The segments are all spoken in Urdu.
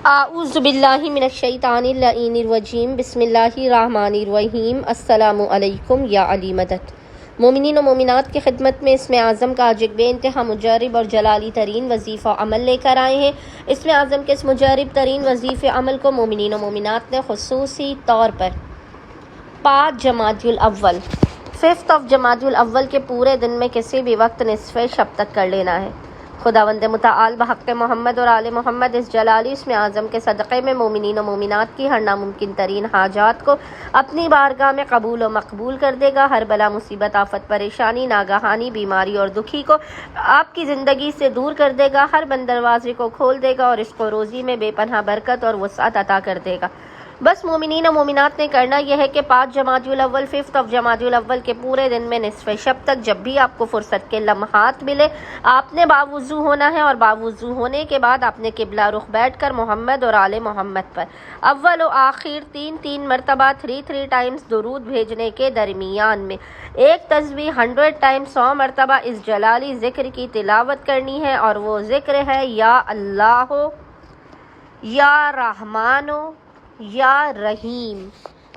اعوذ باللہ من الشیطان اللعین الرجیم بسم اللہ الرحمن الرحیم السلام علیکم یا علی مدد۔ مومنین و مومنات کی خدمت میں اسم اعظم کا آج ایک بے انتہا مجرب اور جلالی ترین وظیفہ عمل لے کر آئے ہیں۔ اسم اعظم کے اس مجرب ترین وظیفہ عمل کو مومنین و مومنات نے خصوصی طور پر 5 جمادی الاول 5 جمادی الاول کے پورے دن میں کسی بھی وقت نصف شب تک کر لینا ہے۔ خداوند متعال بحق محمد اور آل محمد اس جلالی اسم اعظم کے صدقے میں مومنین و مومنات کی ہر ناممکن ترین حاجات کو اپنی بارگاہ میں قبول و مقبول کر دے گا۔ ہر بلا مصیبت آفت پریشانی ناگہانی بیماری اور دکھی کو آپ کی زندگی سے دور کر دے گا۔ ہر بند دروازے کو کھول دے گا اور رزق و روزی میں بے پناہ برکت اور وسعت عطا کر دے گا۔ بس مومنین و مومنات نے کرنا یہ ہے کہ 5 جمادی الاول 5 جمادی الاول کے پورے دن میں نصف شب تک جب بھی آپ کو فرصت کے لمحات ملے آپ نے باوضو ہونا ہے، اور باوضو ہونے کے بعد آپ نے قبلہ رخ بیٹھ کر محمد اور آل محمد پر اول و آخر 3 مرتبہ 3 ٹائمز درود بھیجنے کے درمیان میں ایک تسبیح 100 ٹائمز 100 مرتبہ اس جلالی ذکر کی تلاوت کرنی ہے، اور وہ ذکر ہے یا اللہ یا رحمان یا رحیم،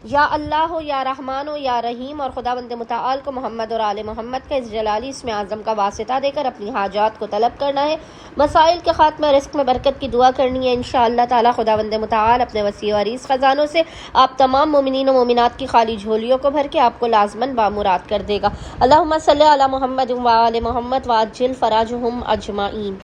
یا اللہ یا رحمان یا رحیم۔ اور خداوند متعال کو محمد اور آل محمد کا اس جلالی اسم اعظم کا واسطہ دے کر اپنی حاجات کو طلب کرنا ہے، مسائل کے خاتمہ، رزق میں برکت کی دعا کرنی ہے۔ انشاءاللہ تعالی خداوند متعال اپنے وسیع و عریض خزانوں سے آپ تمام مومنین و مومنات کی خالی جھولیوں کو بھر کے آپ کو لازماً بامراد کر دے گا۔ اللہم صلی علی محمد و آل محمد وعجل فراجہم اجمعین۔